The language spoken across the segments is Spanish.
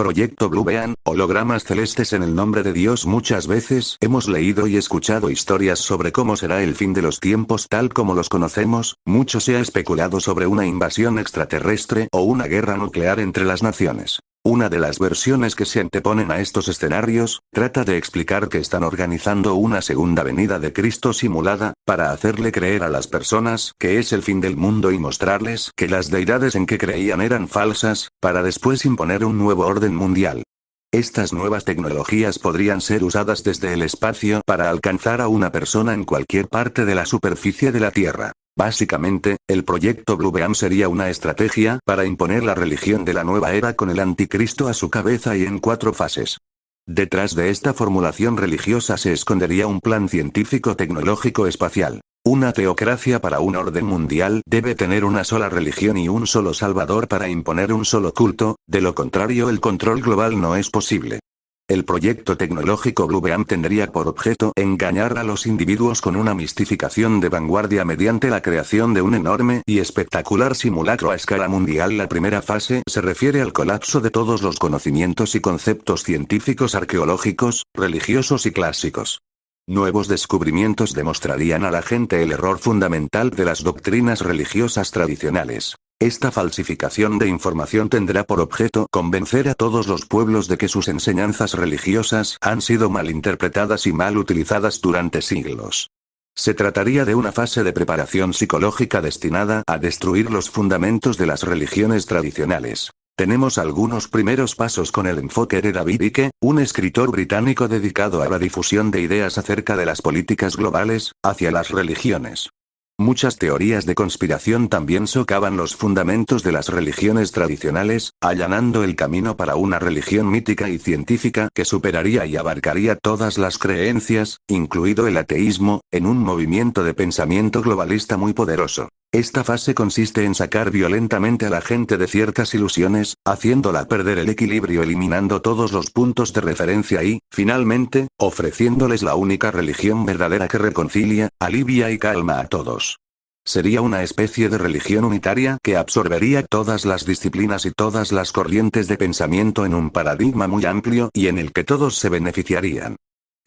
Proyecto Blue Beam, hologramas celestes en el nombre de Dios. Muchas veces hemos leído y escuchado historias sobre cómo será el fin de los tiempos tal como los conocemos, mucho se ha especulado sobre una invasión extraterrestre o una guerra nuclear entre las naciones. Una de las versiones que se anteponen a estos escenarios, trata de explicar que están organizando una segunda venida de Cristo simulada, para hacerle creer a las personas que es el fin del mundo y mostrarles que las deidades en que creían eran falsas, para después imponer un nuevo orden mundial. Estas nuevas tecnologías podrían ser usadas desde el espacio para alcanzar a una persona en cualquier parte de la superficie de la Tierra. Básicamente, el proyecto Blue Beam sería una estrategia para imponer la religión de la nueva era con el anticristo a su cabeza y en 4 fases. Detrás de esta formulación religiosa se escondería un plan científico tecnológico espacial. Una teocracia para un orden mundial debe tener una sola religión y un solo salvador para imponer un solo culto, de lo contrario el control global no es posible. El proyecto tecnológico Blue Beam tendría por objeto engañar a los individuos con una mistificación de vanguardia mediante la creación de un enorme y espectacular simulacro a escala mundial. La primera fase se refiere al colapso de todos los conocimientos y conceptos científicos, arqueológicos, religiosos y clásicos. Nuevos descubrimientos demostrarían a la gente el error fundamental de las doctrinas religiosas tradicionales. Esta falsificación de información tendrá por objeto convencer a todos los pueblos de que sus enseñanzas religiosas han sido malinterpretadas y mal utilizadas durante siglos. Se trataría de una fase de preparación psicológica destinada a destruir los fundamentos de las religiones tradicionales. Tenemos algunos primeros pasos con el enfoque de David Icke, un escritor británico dedicado a la difusión de ideas acerca de las políticas globales, hacia las religiones. Muchas teorías de conspiración también socavan los fundamentos de las religiones tradicionales, allanando el camino para una religión mítica y científica que superaría y abarcaría todas las creencias, incluido el ateísmo, en un movimiento de pensamiento globalista muy poderoso. Esta fase consiste en sacar violentamente a la gente de ciertas ilusiones, haciéndola perder el equilibrio, eliminando todos los puntos de referencia y, finalmente, ofreciéndoles la única religión verdadera que reconcilia, alivia y calma a todos. Sería una especie de religión unitaria que absorbería todas las disciplinas y todas las corrientes de pensamiento en un paradigma muy amplio y en el que todos se beneficiarían.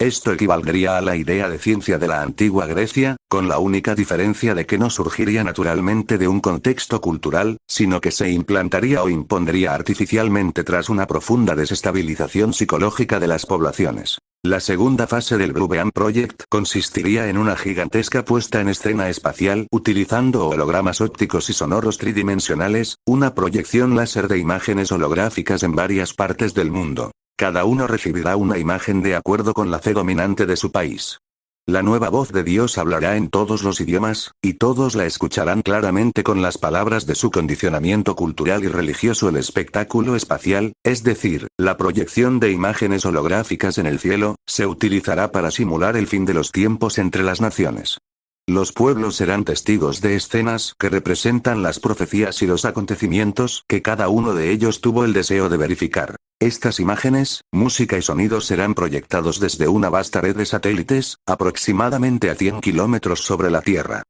Esto equivaldría a la idea de ciencia de la antigua Grecia, con la única diferencia de que no surgiría naturalmente de un contexto cultural, sino que se implantaría o impondría artificialmente tras una profunda desestabilización psicológica de las poblaciones. La segunda fase del Blue Beam Project consistiría en una gigantesca puesta en escena espacial utilizando hologramas ópticos y sonoros tridimensionales, una proyección láser de imágenes holográficas en varias partes del mundo. Cada uno recibirá una imagen de acuerdo con la fe dominante de su país. La nueva voz de Dios hablará en todos los idiomas, y todos la escucharán claramente con las palabras de su condicionamiento cultural y religioso. El espectáculo espacial, es decir, la proyección de imágenes holográficas en el cielo, se utilizará para simular el fin de los tiempos entre las naciones. Los pueblos serán testigos de escenas que representan las profecías y los acontecimientos que cada uno de ellos tuvo el deseo de verificar. Estas imágenes, música y sonidos serán proyectados desde una vasta red de satélites, aproximadamente a 100 kilómetros sobre la Tierra.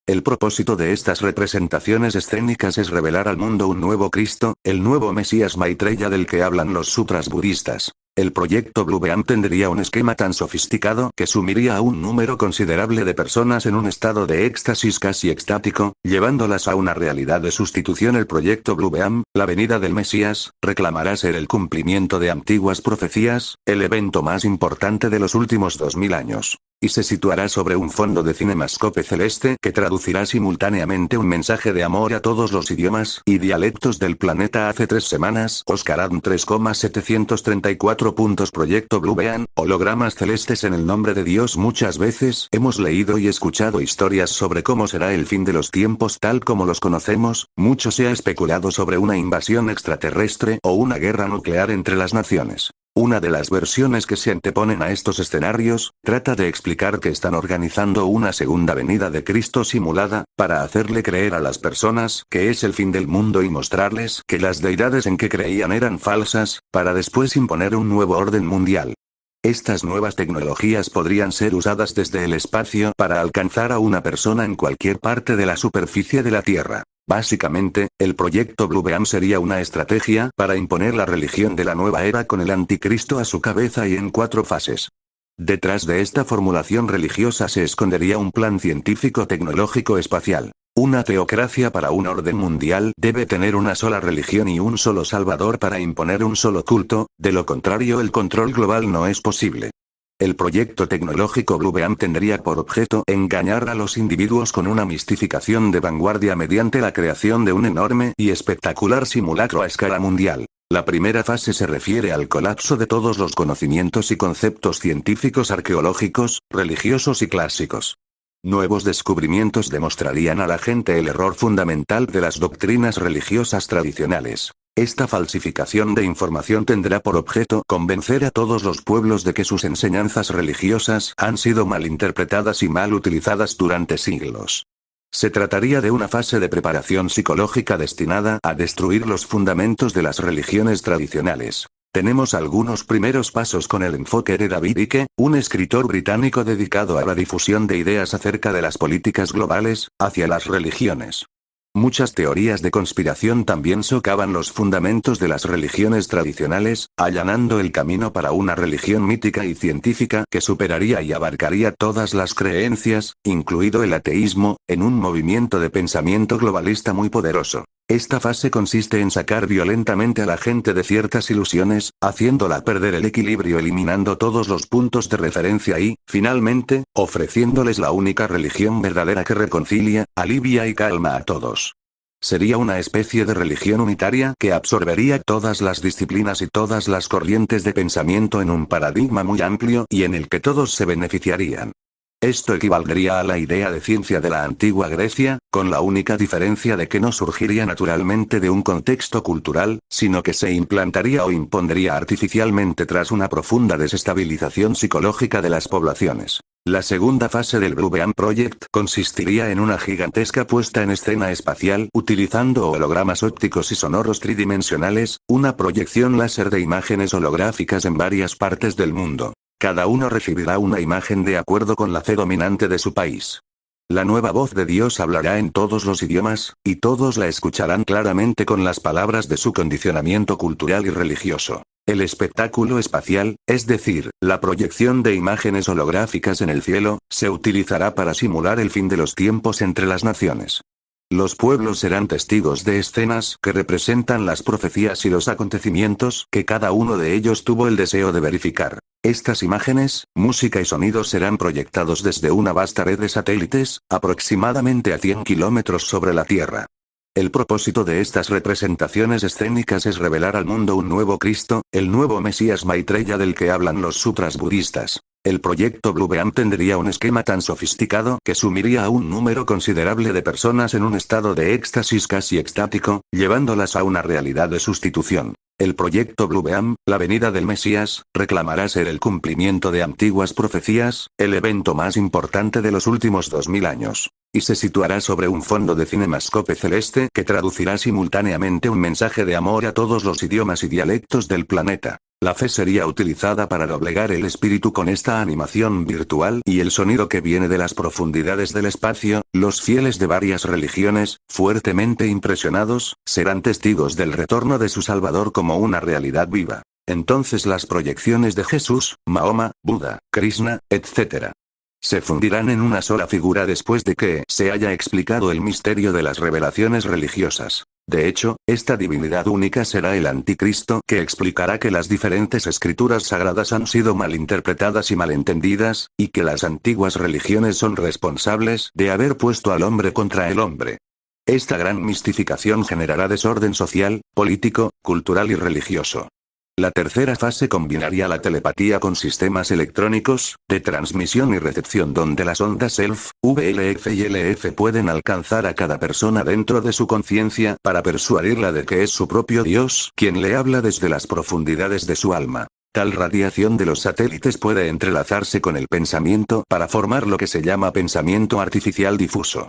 El propósito de estas representaciones escénicas es revelar al mundo un nuevo Cristo, el nuevo Mesías Maitreya del que hablan los sutras budistas. El proyecto Blue Beam tendría un esquema tan sofisticado que sumiría a un número considerable de personas en un estado de éxtasis casi extático, llevándolas a una realidad de sustitución. El proyecto Blue Beam, la venida del Mesías, reclamará ser el cumplimiento de antiguas profecías, el evento más importante de los últimos 2000 años. Y se situará sobre un fondo de cinemascope celeste que traducirá simultáneamente un mensaje de amor a todos los idiomas y dialectos del planeta. Hace 3 semanas, Oscar Ad 3,734 puntos. Proyecto Blue Beam, hologramas celestes en el nombre de Dios. Muchas veces hemos leído y escuchado historias sobre cómo será el fin de los tiempos tal como los conocemos, mucho se ha especulado sobre una invasión extraterrestre o una guerra nuclear entre las naciones. Una de las versiones que se anteponen a estos escenarios, trata de explicar que están organizando una segunda venida de Cristo simulada, para hacerle creer a las personas que es el fin del mundo y mostrarles que las deidades en que creían eran falsas, para después imponer un nuevo orden mundial. Estas nuevas tecnologías podrían ser usadas desde el espacio para alcanzar a una persona en cualquier parte de la superficie de la Tierra. Básicamente, el proyecto Bluebeam sería una estrategia para imponer la religión de la nueva era con el anticristo a su cabeza y en 4 fases. Detrás de esta formulación religiosa se escondería un plan científico tecnológico espacial. Una teocracia para un orden mundial debe tener una sola religión y un solo salvador para imponer un solo culto, de lo contrario el control global no es posible. El proyecto tecnológico Bluebeam tendría por objeto engañar a los individuos con una mistificación de vanguardia mediante la creación de un enorme y espectacular simulacro a escala mundial. La primera fase se refiere al colapso de todos los conocimientos y conceptos científicos, arqueológicos, religiosos y clásicos. Nuevos descubrimientos demostrarían a la gente el error fundamental de las doctrinas religiosas tradicionales. Esta falsificación de información tendrá por objeto convencer a todos los pueblos de que sus enseñanzas religiosas han sido mal interpretadas y mal utilizadas durante siglos. Se trataría de una fase de preparación psicológica destinada a destruir los fundamentos de las religiones tradicionales. Tenemos algunos primeros pasos con el enfoque de David Icke, un escritor británico dedicado a la difusión de ideas acerca de las políticas globales, hacia las religiones. Muchas teorías de conspiración también socavan los fundamentos de las religiones tradicionales, allanando el camino para una religión mítica y científica que superaría y abarcaría todas las creencias, incluido el ateísmo, en un movimiento de pensamiento globalista muy poderoso. Esta fase consiste en sacar violentamente a la gente de ciertas ilusiones, haciéndola perder el equilibrio, eliminando todos los puntos de referencia y, finalmente, ofreciéndoles la única religión verdadera que reconcilia, alivia y calma a todos. Sería una especie de religión unitaria que absorbería todas las disciplinas y todas las corrientes de pensamiento en un paradigma muy amplio y en el que todos se beneficiarían. Esto equivaldría a la idea de ciencia de la antigua Grecia, con la única diferencia de que no surgiría naturalmente de un contexto cultural, sino que se implantaría o impondría artificialmente tras una profunda desestabilización psicológica de las poblaciones. La segunda fase del Bluebeam Project consistiría en una gigantesca puesta en escena espacial utilizando hologramas ópticos y sonoros tridimensionales, una proyección láser de imágenes holográficas en varias partes del mundo. Cada uno recibirá una imagen de acuerdo con la fe dominante de su país. La nueva voz de Dios hablará en todos los idiomas, y todos la escucharán claramente con las palabras de su condicionamiento cultural y religioso. El espectáculo espacial, es decir, la proyección de imágenes holográficas en el cielo, se utilizará para simular el fin de los tiempos entre las naciones. Los pueblos serán testigos de escenas que representan las profecías y los acontecimientos que cada uno de ellos tuvo el deseo de verificar. Estas imágenes, música y sonidos serán proyectados desde una vasta red de satélites, aproximadamente a 100 kilómetros sobre la Tierra. El propósito de estas representaciones escénicas es revelar al mundo un nuevo Cristo, el nuevo Mesías Maitreya del que hablan los sutras budistas. El proyecto Bluebeam tendría un esquema tan sofisticado que sumiría a un número considerable de personas en un estado de éxtasis casi extático, llevándolas a una realidad de sustitución. El proyecto Bluebeam, la venida del Mesías, reclamará ser el cumplimiento de antiguas profecías, el evento más importante de los últimos 2000 años. Y se situará sobre un fondo de cinemascope celeste que traducirá simultáneamente un mensaje de amor a todos los idiomas y dialectos del planeta. La fe sería utilizada para doblegar el espíritu con esta animación virtual y el sonido que viene de las profundidades del espacio. Los fieles de varias religiones, fuertemente impresionados, serán testigos del retorno de su Salvador como una realidad viva. Entonces las proyecciones de Jesús, Mahoma, Buda, Krishna, etc. se fundirán en una sola figura después de que se haya explicado el misterio de las revelaciones religiosas. De hecho, esta divinidad única será el anticristo que explicará que las diferentes escrituras sagradas han sido malinterpretadas y malentendidas, y que las antiguas religiones son responsables de haber puesto al hombre contra el hombre. Esta gran mistificación generará desorden social, político, cultural y religioso. La tercera fase combinaría la telepatía con sistemas electrónicos, de transmisión y recepción donde las ondas ELF, VLF y LF pueden alcanzar a cada persona dentro de su conciencia para persuadirla de que es su propio Dios quien le habla desde las profundidades de su alma. Tal radiación de los satélites puede entrelazarse con el pensamiento para formar lo que se llama pensamiento artificial difuso.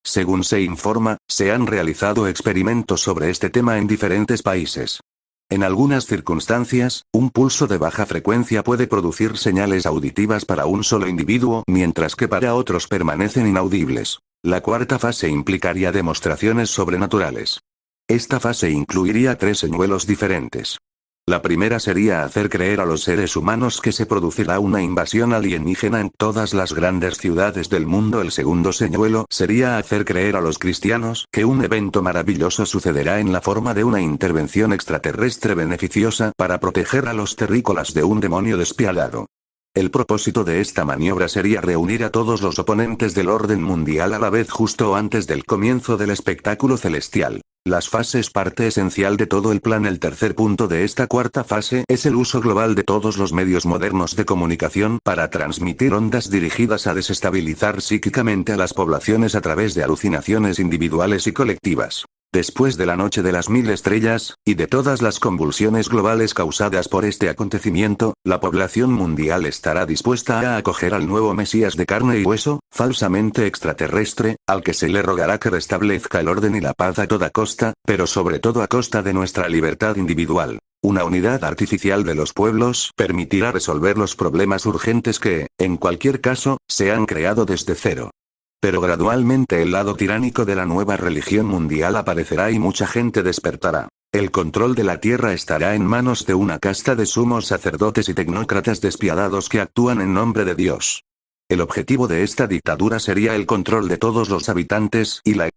Según se informa, se han realizado experimentos sobre este tema en diferentes países. En algunas circunstancias, un pulso de baja frecuencia puede producir señales auditivas para un solo individuo, mientras que para otros permanecen inaudibles. La cuarta fase implicaría demostraciones sobrenaturales. Esta fase incluiría 3 señuelos diferentes. La primera sería hacer creer a los seres humanos que se producirá una invasión alienígena en todas las grandes ciudades del mundo. El segundo señuelo sería hacer creer a los cristianos que un evento maravilloso sucederá en la forma de una intervención extraterrestre beneficiosa para proteger a los terrícolas de un demonio despiadado. El propósito de esta maniobra sería reunir a todos los oponentes del orden mundial a la vez justo antes del comienzo del espectáculo celestial. Las fases parte esencial de todo el plan. El tercer punto de esta cuarta fase es el uso global de todos los medios modernos de comunicación para transmitir ondas dirigidas a desestabilizar psíquicamente a las poblaciones a través de alucinaciones individuales y colectivas. Después de la noche de las 1000 estrellas, y de todas las convulsiones globales causadas por este acontecimiento, la población mundial estará dispuesta a acoger al nuevo Mesías de carne y hueso, falsamente extraterrestre, al que se le rogará que restablezca el orden y la paz a toda costa, pero sobre todo a costa de nuestra libertad individual. Una unidad artificial de los pueblos permitirá resolver los problemas urgentes que, en cualquier caso, se han creado desde cero. Pero gradualmente el lado tiránico de la nueva religión mundial aparecerá y mucha gente despertará. El control de la tierra estará en manos de una casta de sumos sacerdotes y tecnócratas despiadados que actúan en nombre de Dios. El objetivo de esta dictadura sería el control de todos los habitantes y la